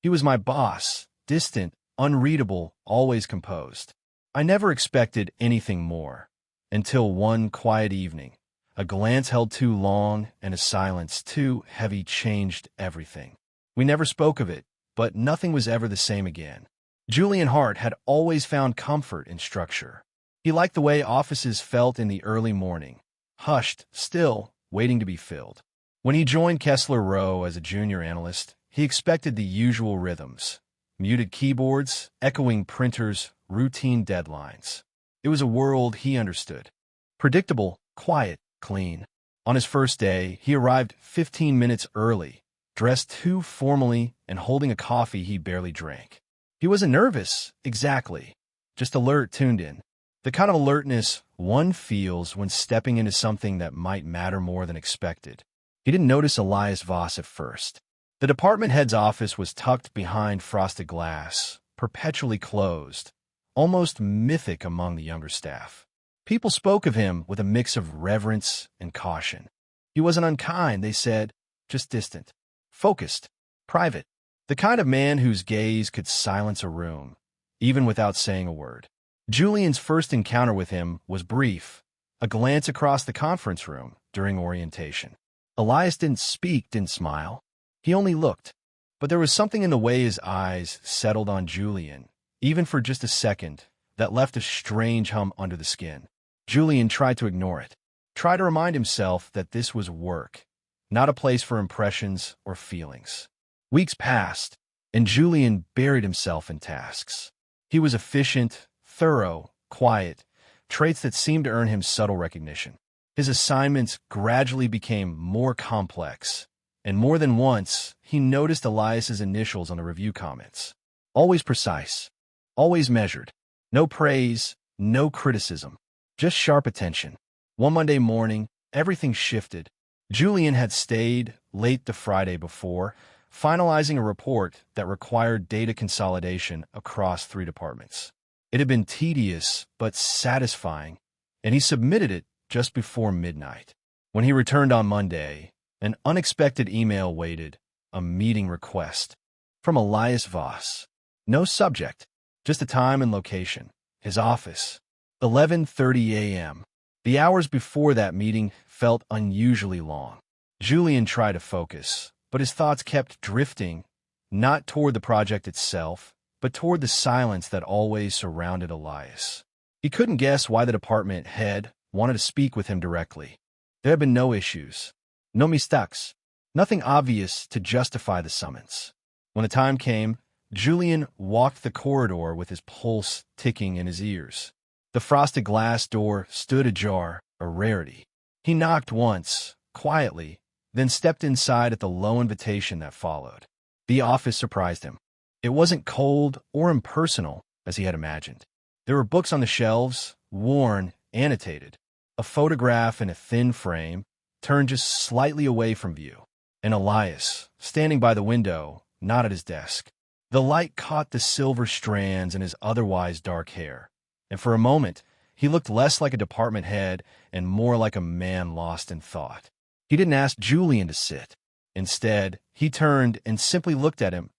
He was my boss, distant, unreadable, always composed. I never expected anything more, until one quiet evening. A glance held too long and a silence too heavy changed everything. We never spoke of it, but nothing was ever the same again. Julian Hart had always found comfort in structure. He liked the way offices felt in the early morning, hushed, still, waiting to be filled. When he joined Kessler Rowe as a junior analyst, he expected the usual rhythms: muted keyboards, echoing printers, routine deadlines. It was a world he understood. Predictable, quiet, clean. On his first day, he arrived 15 minutes early, dressed too formally and holding a coffee he barely drank. He wasn't nervous, exactly, just alert, tuned in. The kind of alertness one feels when stepping into something that might matter more than expected. He didn't notice Elias Voss at first. The department head's office was tucked behind frosted glass, perpetually closed, almost mythic among the younger staff. People spoke of him with a mix of reverence and caution. He wasn't unkind, they said, just distant, focused, private, the kind of man whose gaze could silence a room, even without saying a word. Julian's first encounter with him was brief, a glance across the conference room during orientation. Elias didn't speak, didn't smile. He only looked. But there was something in the way his eyes settled on Julian, even for just a second, that left a strange hum under the skin. Julian tried to ignore it, tried to remind himself that this was work, not a place for impressions or feelings. Weeks passed, and Julian buried himself in tasks. He was efficient, thorough, quiet, traits that seemed to earn him subtle recognition. His assignments gradually became more complex, and more than once, he noticed Elias's initials on the review comments. Always precise, always measured. No praise, no criticism, just sharp attention. One Monday morning, everything shifted. Julian had stayed late the Friday before, finalizing a report that required data consolidation across 3 departments. It had been tedious but satisfying, and he submitted it just before midnight. When he returned on Monday, an unexpected email waited, a meeting request from Elias Voss. No subject, just a time and location. His office. 11:30 a.m. The hours before that meeting felt unusually long. Julian tried to focus, but his thoughts kept drifting, not toward the project itself, but toward the silence that always surrounded Elias. He couldn't guess why the department head wanted to speak with him directly. There had been no issues, no mistakes, nothing obvious to justify the summons. When the time came, Julian walked the corridor with his pulse ticking in his ears. The frosted glass door stood ajar, a rarity. He knocked once, quietly, then stepped inside at the low invitation that followed. The office surprised him. It wasn't cold or impersonal, as he had imagined. There were books on the shelves, worn, annotated, a photograph in a thin frame, turned just slightly away from view, and Elias, standing by the window, not at his desk. The light caught the silver strands in his otherwise dark hair, and for a moment, he looked less like a department head and more like a man lost in thought. He didn't ask Julian to sit. Instead, he turned and simply looked at him,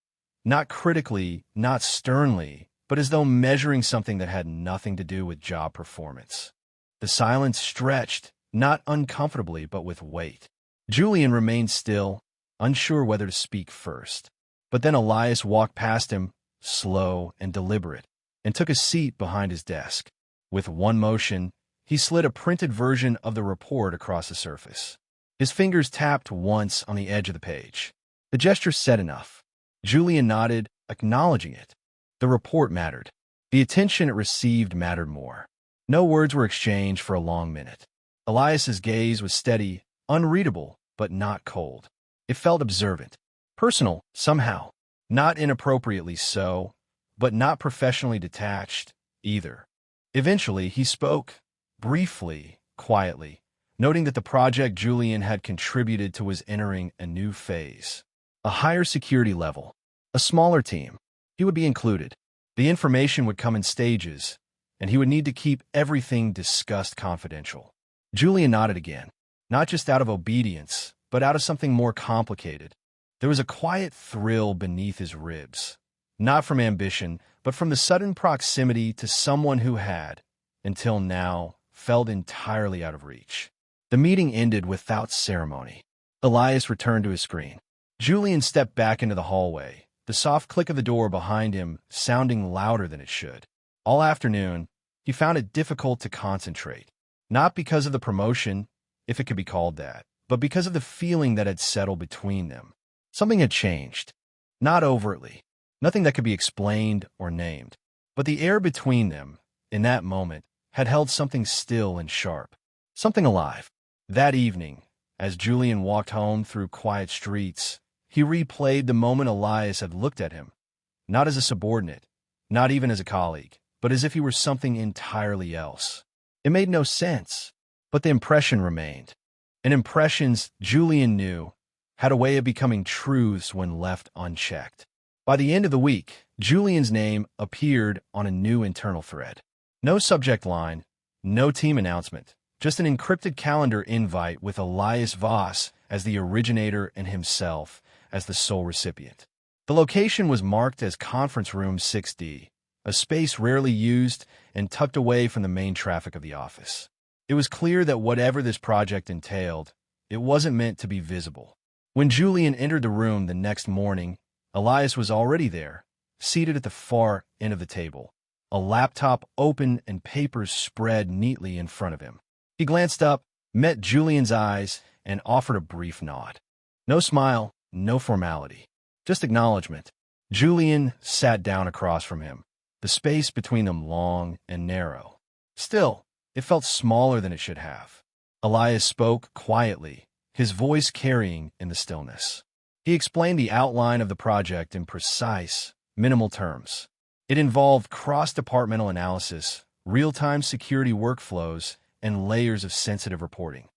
not critically, not sternly, but as though measuring something that had nothing to do with job performance. The silence stretched, not uncomfortably, but with weight. Julian remained still, unsure whether to speak first. But then Elias walked past him, slow and deliberate, and took a seat behind his desk. With one motion, he slid a printed version of the report across the surface. His fingers tapped once on the edge of the page. The gesture said enough. Julian nodded, acknowledging it. The report mattered. The attention it received mattered more. No words were exchanged for a long minute. Elias's gaze was steady, unreadable, but not cold. It felt observant. Personal, somehow. Not inappropriately so, but not professionally detached, either. Eventually, he spoke, briefly, quietly, noting that the project Julian had contributed to was entering a new phase. A higher security level. A smaller team. He would be included. The information would come in stages, and he would need to keep everything discussed confidential. Julian nodded again, not just out of obedience, but out of something more complicated. There was a quiet thrill beneath his ribs, not from ambition, but from the sudden proximity to someone who had, until now, felt entirely out of reach. The meeting ended without ceremony. Elias returned to his screen. Julian stepped back into the hallway, the soft click of the door behind him sounding louder than it should. All afternoon, he found it difficult to concentrate, not because of the promotion, if it could be called that, but because of the feeling that had settled between them. Something had changed, not overtly, nothing that could be explained or named, but the air between them, in that moment, had held something still and sharp, something alive. That evening, as Julian walked home through quiet streets, he replayed the moment Elias had looked at him, not as a subordinate, not even as a colleague, but as if he were something entirely else. It made no sense, but the impression remained. And impressions, Julian knew, had a way of becoming truths when left unchecked. By the end of the week, Julian's name appeared on a new internal thread. No subject line, no team announcement, just an encrypted calendar invite with Elias Voss as the originator and himself as the sole recipient. The location was marked as Conference Room 6D, a space rarely used and tucked away from the main traffic of the office. It was clear that whatever this project entailed, it wasn't meant to be visible. When Julian entered the room the next morning, Elias was already there, seated at the far end of the table, a laptop open and papers spread neatly in front of him. He glanced up, met Julian's eyes, and offered a brief nod. No smile, no formality, just acknowledgement. Julian sat down across from him, the space between them long and narrow. Still, it felt smaller than it should have. Elias spoke quietly, his voice carrying in the stillness. He explained the outline of the project in precise, minimal terms. It involved cross-departmental analysis, real-time security workflows, and layers of sensitive reporting.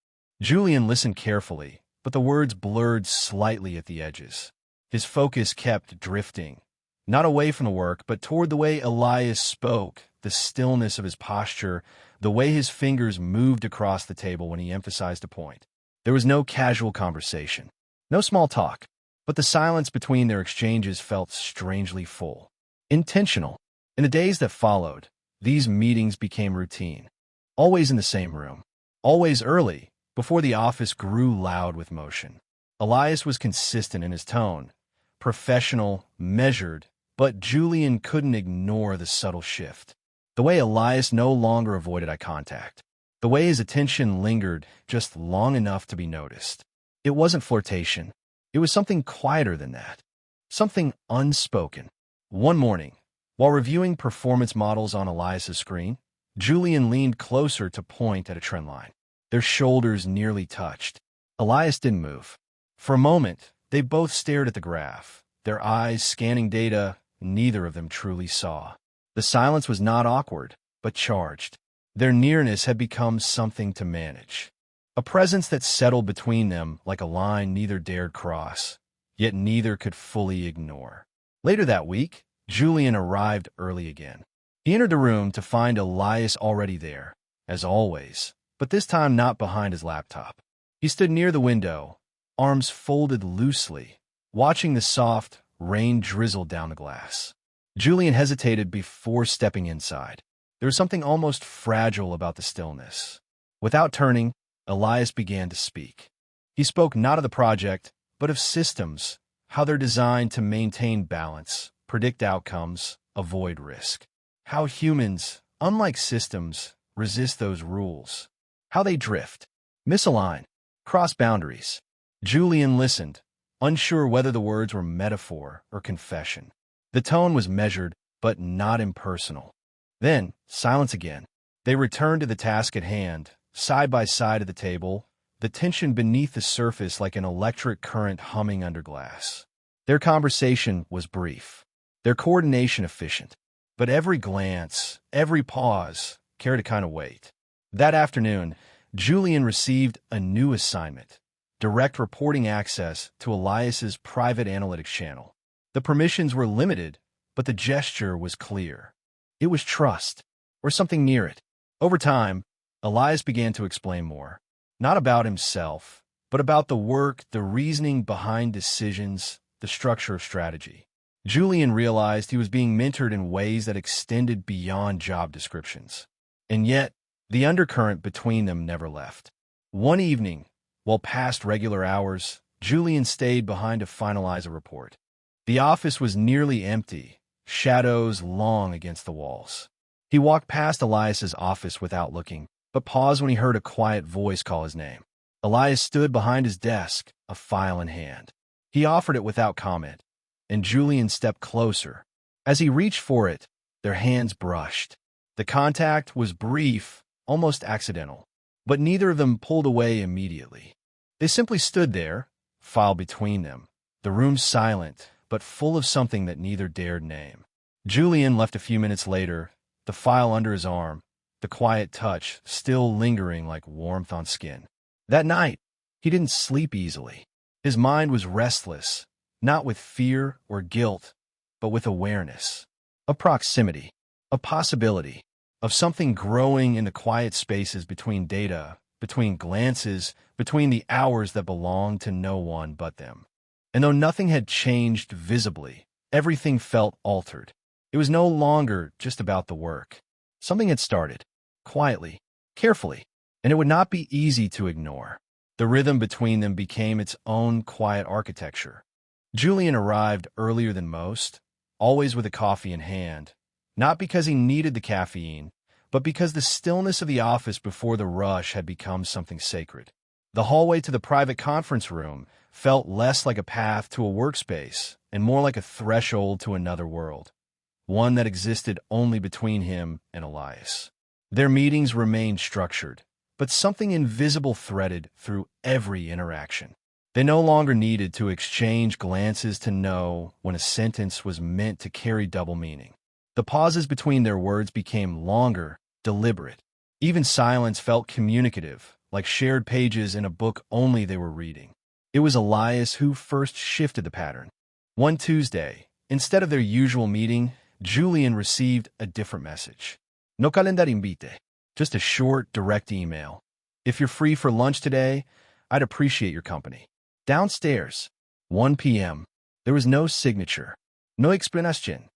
Julian listened carefully, but the words blurred slightly at the edges. His focus kept drifting, not away from the work, but toward the way Elias spoke, the stillness of his posture, the way his fingers moved across the table when he emphasized a point. There was no casual conversation, no small talk, but the silence between their exchanges felt strangely full, intentional. In the days that followed, these meetings became routine, always in the same room, always early, before the office grew loud with motion. Elias was consistent in his tone, professional, measured, but Julian couldn't ignore the subtle shift. The way Elias no longer avoided eye contact, the way his attention lingered just long enough to be noticed. It wasn't flirtation. It was something quieter than that, something unspoken. One morning, while reviewing performance models on Elias's screen, Julian leaned closer to point at a trend line. Their shoulders nearly touched. Elias didn't move. For a moment, they both stared at the graph, their eyes scanning data neither of them truly saw. The silence was not awkward, but charged. Their nearness had become something to manage. A presence that settled between them like a line neither dared cross, yet neither could fully ignore. Later that week, Julian arrived early again. He entered the room to find Elias already there, as always, but this time not behind his laptop. He stood near the window, arms folded loosely, watching the soft rain drizzle down the glass. Julian hesitated before stepping inside. There was something almost fragile about the stillness. Without turning, Elias began to speak. He spoke not of the project, but of systems, how they're designed to maintain balance, predict outcomes, avoid risk. How humans, unlike systems, resist those rules. How they drift, misalign, cross boundaries. Julian listened, unsure whether the words were metaphor or confession. The tone was measured, but not impersonal. Then, silence again. They returned to the task at hand, side by side at the table, the tension beneath the surface like an electric current humming under glass. Their conversation was brief, their coordination efficient, but every glance, every pause carried a kind of weight. That afternoon, Julian received a new assignment, direct reporting access to Elias's private analytics channel. The permissions were limited, but the gesture was clear. It was trust, or something near it. Over time, Elias began to explain more, not about himself, but about the work, the reasoning behind decisions, the structure of strategy. Julian realized he was being mentored in ways that extended beyond job descriptions. And yet, the undercurrent between them never left. One evening, while past regular hours, Julian stayed behind to finalize a report. The office was nearly empty, shadows long against the walls. He walked past Elias's office without looking, but paused when he heard a quiet voice call his name. Elias stood behind his desk, a file in hand. He offered it without comment, and Julian stepped closer. As he reached for it, their hands brushed. The contact was brief, almost accidental, but neither of them pulled away immediately. They simply stood there, file between them, the room silent, but full of something that neither dared name. Julian left a few minutes later, the file under his arm, the quiet touch still lingering like warmth on skin. That night, he didn't sleep easily. His mind was restless, not with fear or guilt, but with awareness, of proximity, of possibility, of something growing in the quiet spaces between data, between glances, between the hours that belonged to no one but them. And though nothing had changed visibly, everything felt altered. It was no longer just about the work. Something had started, quietly, carefully, and it would not be easy to ignore. The rhythm between them became its own quiet architecture. Julian arrived earlier than most, always with a coffee in hand, not because he needed the caffeine, but because the stillness of the office before the rush had become something sacred. The hallway to the private conference room felt less like a path to a workspace and more like a threshold to another world, one that existed only between him and Elias. Their meetings remained structured, but something invisible threaded through every interaction. They no longer needed to exchange glances to know when a sentence was meant to carry double meaning. The pauses between their words became longer, deliberate. Even silence felt communicative, like shared pages in a book only they were reading. It was Elias who first shifted the pattern. One Tuesday, instead of their usual meeting, Julian received a different message. No calendar invite. Just a short, direct email. If you're free for lunch today, I'd appreciate your company. Downstairs, 1 p.m. There was no signature, no explanation,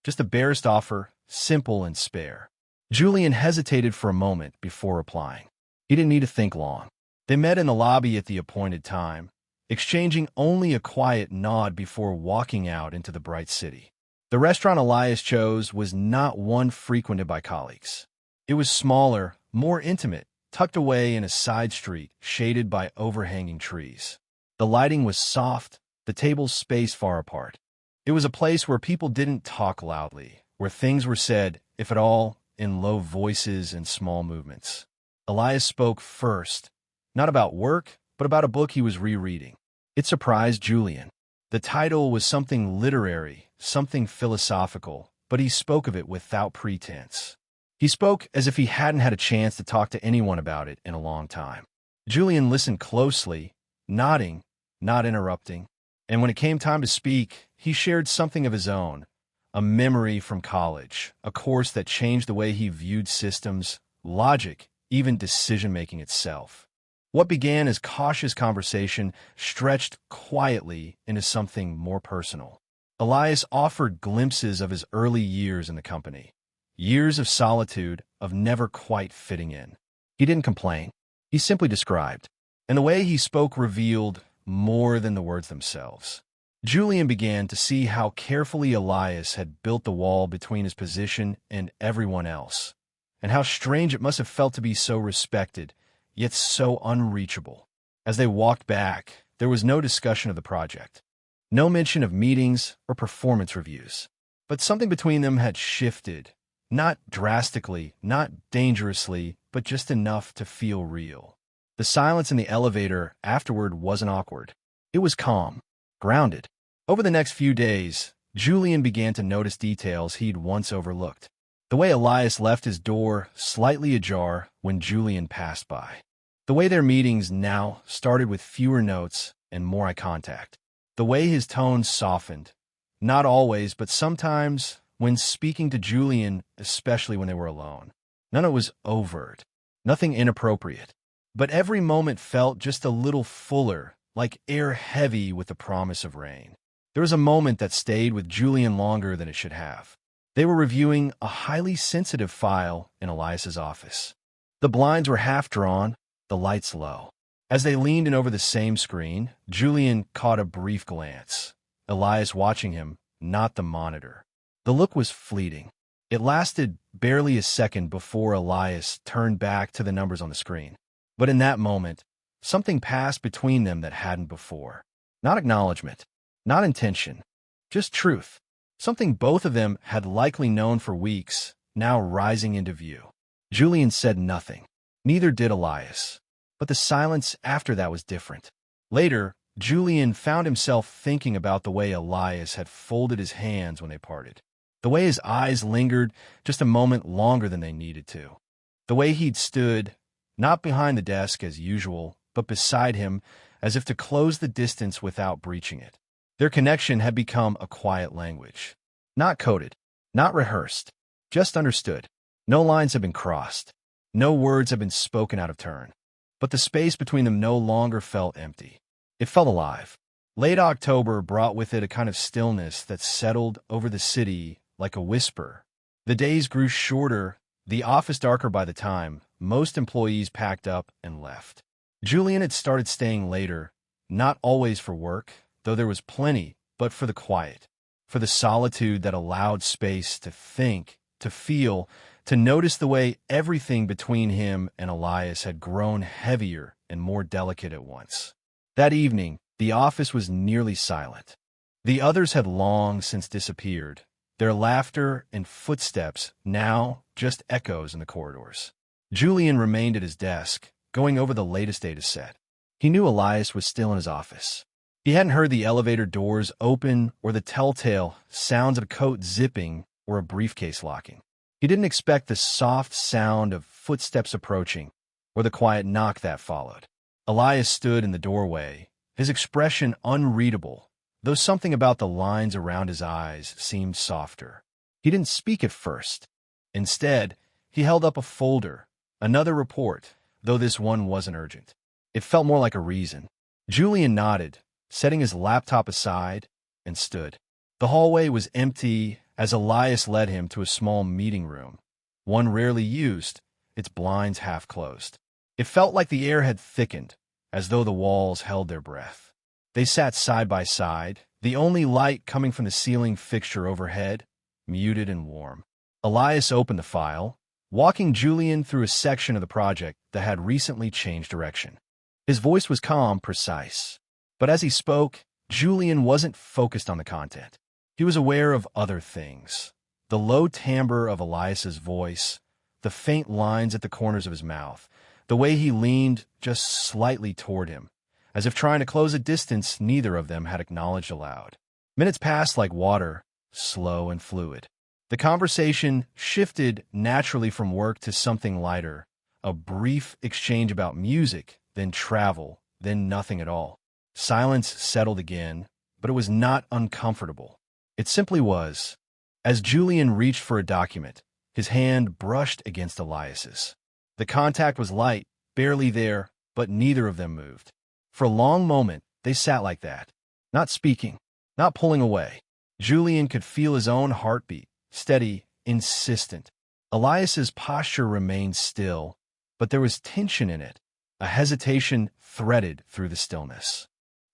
just a barest offer, simple and spare. Julian hesitated for a moment before replying. He didn't need to think long. They met in the lobby at the appointed time, exchanging only a quiet nod before walking out into the bright city. The restaurant Elias chose was not one frequented by colleagues. It was smaller, more intimate, tucked away in a side street shaded by overhanging trees. The lighting was soft, the tables spaced far apart. It was a place where people didn't talk loudly, where things were said, if at all, in low voices and small movements. Elias spoke first, not about work, but about a book he was rereading. It surprised Julian. The title was something literary, something philosophical, but he spoke of it without pretense. He spoke as if he hadn't had a chance to talk to anyone about it in a long time. Julian listened closely, nodding, not interrupting, and when it came time to speak, he shared something of his own, a memory from college, a course that changed the way he viewed systems, logic, even decision-making itself. What began as cautious conversation stretched quietly into something more personal. Elias offered glimpses of his early years in the company, years of solitude, of never quite fitting in. He didn't complain. He simply described, and the way he spoke revealed more than the words themselves. Julian began to see how carefully Elias had built the wall between his position and everyone else, and how strange it must have felt to be so respected, yet so unreachable. As they walked back, there was no discussion of the project, no mention of meetings or performance reviews. But something between them had shifted, not drastically, not dangerously, but just enough to feel real. The silence in the elevator afterward wasn't awkward. It was calm, grounded. Over the next few days, Julian began to notice details he'd once overlooked. The way Elias left his door slightly ajar when Julian passed by. The way their meetings now started with fewer notes and more eye contact. The way his tone softened, not always, but sometimes when speaking to Julian, especially when they were alone. None of it was overt, nothing inappropriate, But every moment felt just a little fuller, like air heavy with the promise of rain. There was a moment that stayed with Julian longer than it should have. They were reviewing a highly sensitive file in Elias's office. The blinds were half drawn, the lights low. As they leaned in over the same screen, Julian caught a brief glance. Elias watching him, not the monitor. The look was fleeting. It lasted barely a second before Elias turned back to the numbers on the screen. But in that moment, something passed between them that hadn't before. Not acknowledgement, not intention, just truth. Something both of them had likely known for weeks, now rising into view. Julian said nothing. Neither did Elias. But the silence after that was different. Later, Julian found himself thinking about the way Elias had folded his hands when they parted. The way his eyes lingered just a moment longer than they needed to. The way he'd stood, not behind the desk as usual, but beside him, as if to close the distance without breaching it. Their connection had become a quiet language. Not coded, not rehearsed, just understood. No lines had been crossed. No words had been spoken out of turn. But the space between them no longer felt empty. It felt alive. Late October brought with it a kind of stillness that settled over the city like a whisper. The days grew shorter, the office darker by the time most employees packed up and left. Julian had started staying later, not always for work, though there was plenty, but for the quiet, for the solitude that allowed space to think, to feel, to notice the way everything between him and Elias had grown heavier and more delicate at once. That evening, the office was nearly silent. The others had long since disappeared, their laughter and footsteps now just echoes in the corridors. Julian remained at his desk, going over the latest data set. He knew Elias was still in his office. He hadn't heard the elevator doors open or the telltale sounds of a coat zipping or a briefcase locking. He didn't expect the soft sound of footsteps approaching or the quiet knock that followed. Elias stood in the doorway, his expression unreadable, though something about the lines around his eyes seemed softer. He didn't speak at first. Instead, he held up a folder, another report, though this one wasn't urgent. It felt more like a reason. Julian nodded, setting his laptop aside, and stood. The hallway was empty as Elias led him to a small meeting room, one rarely used, its blinds half closed. It felt like the air had thickened, as though the walls held their breath. They sat side by side, the only light coming from the ceiling fixture overhead, muted and warm. Elias opened the file, walking Julian through a section of the project that had recently changed direction. His voice was calm, precise. But as he spoke, Julian wasn't focused on the content. He was aware of other things. The low timbre of Elias's voice, the faint lines at the corners of his mouth, the way he leaned just slightly toward him, as if trying to close a distance neither of them had acknowledged aloud. Minutes passed like water, slow and fluid. The conversation shifted naturally from work to something lighter, a brief exchange about music, then travel, then nothing at all. Silence settled again, but it was not uncomfortable. It simply was. As Julian reached for a document, his hand brushed against Elias's. The contact was light, barely there, but neither of them moved. For a long moment, they sat like that, not speaking, not pulling away. Julian could feel his own heartbeat, steady, insistent. Elias's posture remained still, but there was tension in it, a hesitation threaded through the stillness.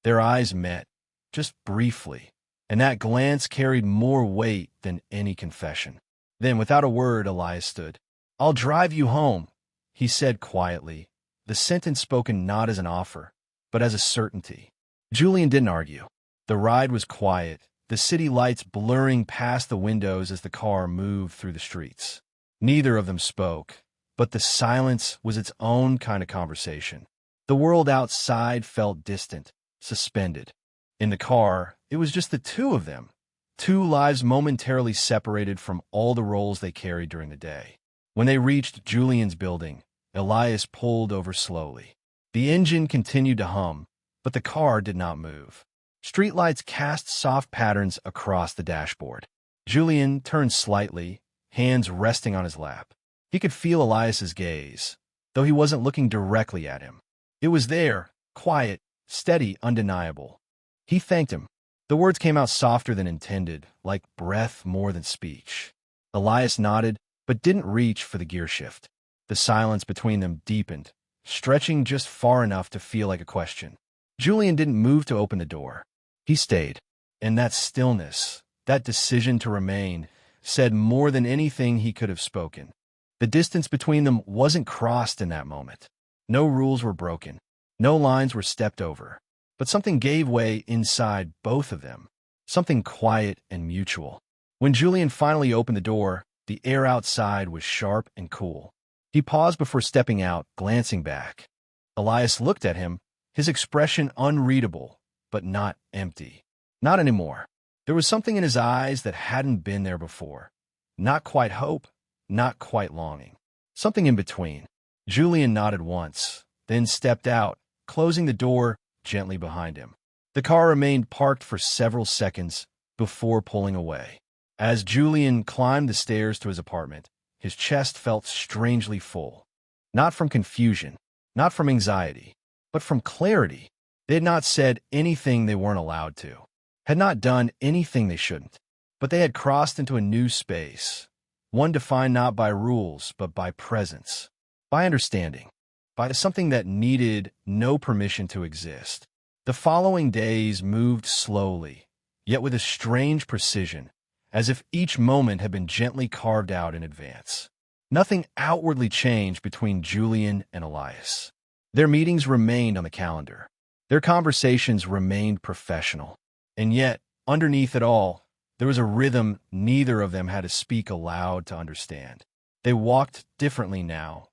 Their eyes met, just briefly, and that glance carried more weight than any confession. Then, without a word, Elias stood. "I'll drive you home," he said quietly, the sentence spoken not as an offer, but as a certainty. Julian didn't argue. The ride was quiet, the city lights blurring past the windows as the car moved through the streets. Neither of them spoke, but the silence was its own kind of conversation. The world outside felt distant, suspended. In the car, it was just the two of them, two lives momentarily separated from all the roles they carried during the day. When they reached Julian's building, Elias pulled over slowly. The engine continued to hum, but the car did not move. Streetlights cast soft patterns across the dashboard. Julian turned slightly, hands resting on his lap. He could feel Elias's gaze, though he wasn't looking directly at him. It was there, quiet, steady, undeniable. He thanked him. The words came out softer than intended, like breath more than speech. Elias nodded, but didn't reach for the gear shift. The silence between them deepened, stretching just far enough to feel like a question. Julian didn't move to open the door. He stayed. And that stillness, that decision to remain, said more than anything he could have spoken. The distance between them wasn't crossed in that moment. No rules were broken. No lines were stepped over. But something gave way inside both of them. Something quiet and mutual. When Julian finally opened the door, the air outside was sharp and cool. He paused before stepping out, glancing back. Elias looked at him, his expression unreadable, but not empty. Not anymore. There was something in his eyes that hadn't been there before. Not quite hope, not quite longing. Something in between. Julian nodded once, then stepped out, closing the door gently behind him. The car remained parked for several seconds before pulling away. As Julian climbed the stairs to his apartment, his chest felt strangely full. Not from confusion, not from anxiety, but from clarity. They had not said anything they weren't allowed to, had not done anything they shouldn't, but they had crossed into a new space, one defined not by rules, but by presence, by understanding, by something that needed no permission to exist. The following days moved slowly, yet with a strange precision, as if each moment had been gently carved out in advance. Nothing outwardly changed between Julian and Elias. Their meetings remained on the calendar. Their conversations remained professional. And yet, underneath it all, there was a rhythm neither of them had to speak aloud to understand. They walked differently now.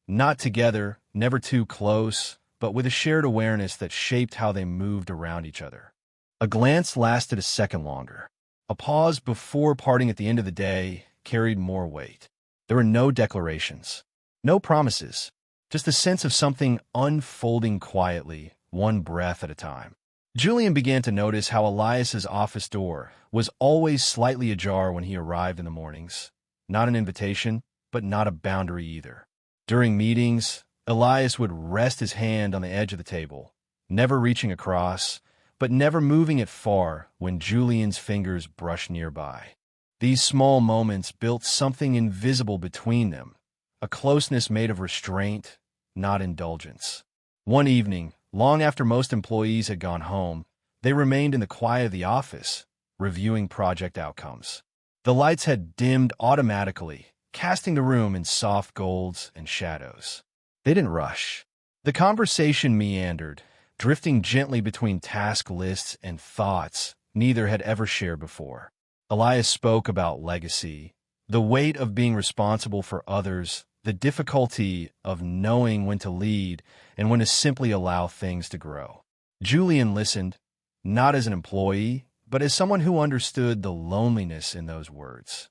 Not together, never too close, but with a shared awareness that shaped how they moved around each other. A glance lasted a second longer. A pause before parting at the end of the day carried more weight. There were no declarations, no promises, just a sense of something unfolding quietly, one breath at a time. Julian began to notice how Elias's office door was always slightly ajar when he arrived in the mornings. Not an invitation, but not a boundary either. During meetings, Elias would rest his hand on the edge of the table, never reaching across, but never moving it far when Julian's fingers brushed nearby. These small moments built something invisible between them, a closeness made of restraint, not indulgence. One evening, long after most employees had gone home, they remained in the quiet of the office, reviewing project outcomes. The lights had dimmed automatically, casting the room in soft golds and shadows. They didn't rush. The conversation meandered, drifting gently between task lists and thoughts neither had ever shared before. Elias spoke about legacy, the weight of being responsible for others, the difficulty of knowing when to lead and when to simply allow things to grow. Julian listened, not as an employee, but as someone who understood the loneliness in those words.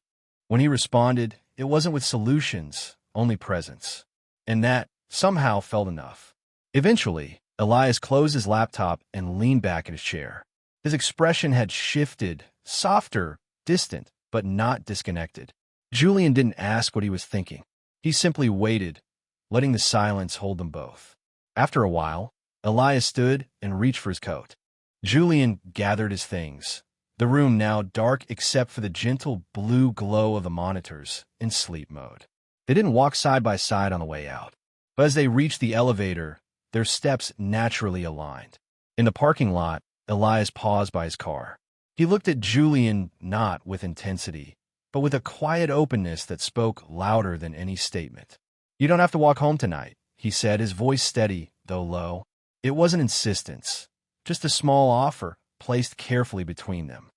When he responded, it wasn't with solutions, only presence. And that somehow felt enough. Eventually, Elias closed his laptop and leaned back in his chair. His expression had shifted, softer, distant, but not disconnected. Julian didn't ask what he was thinking. He simply waited, letting the silence hold them both. After a while, Elias stood and reached for his coat. Julian gathered his things, the room now dark except for the gentle blue glow of the monitors, in sleep mode. They didn't walk side by side on the way out, but as they reached the elevator, their steps naturally aligned. In the parking lot, Elias paused by his car. He looked at Julian not with intensity, but with a quiet openness that spoke louder than any statement. "You don't have to walk home tonight," he said, his voice steady, though low. It wasn't insistence, just a small offer placed carefully between them.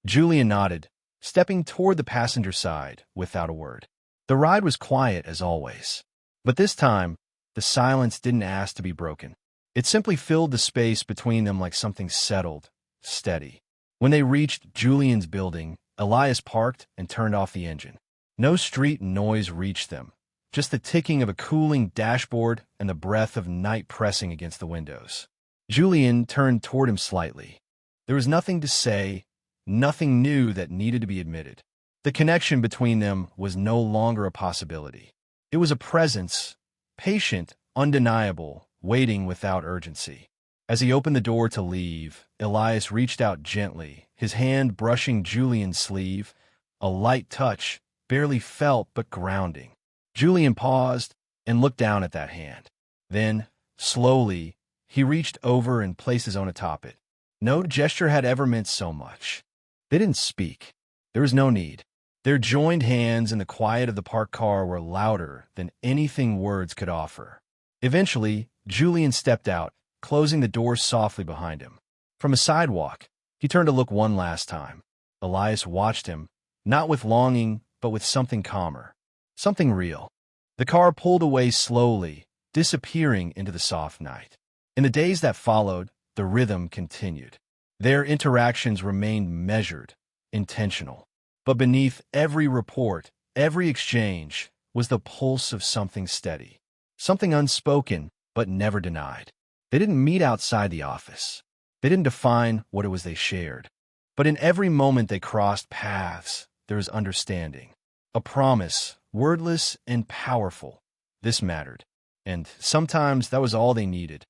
Julian nodded, stepping toward the passenger side without a word. The ride was quiet as always, but this time, the silence didn't ask to be broken. It simply filled the space between them like something settled, steady. When they reached Julian's building, Elias parked and turned off the engine. No street noise reached them, just the ticking of a cooling dashboard and the breath of night pressing against the windows. Julian turned toward him slightly. There was nothing to say, nothing new that needed to be admitted. The connection between them was no longer a possibility. It was a presence, patient, undeniable, waiting without urgency. As he opened the door to leave, Elias reached out gently, his hand brushing Julian's sleeve, a light touch, barely felt but grounding. Julian paused and looked down at that hand. Then, slowly, he reached over and placed his own atop it. No gesture had ever meant so much. They didn't speak. There was no need. Their joined hands in the quiet of the parked car were louder than anything words could offer. Eventually, Julian stepped out, closing the door softly behind him. From a sidewalk, he turned to look one last time. Elias watched him, not with longing, but with something calmer, something real. The car pulled away slowly, disappearing into the soft night. In the days that followed, the rhythm continued. Their interactions remained measured, intentional. But beneath every report, every exchange, was the pulse of something steady, something unspoken but never denied. They didn't meet outside the office. They didn't define what it was they shared. But in every moment they crossed paths, there was understanding. A promise, wordless and powerful. This mattered. And sometimes that was all they needed.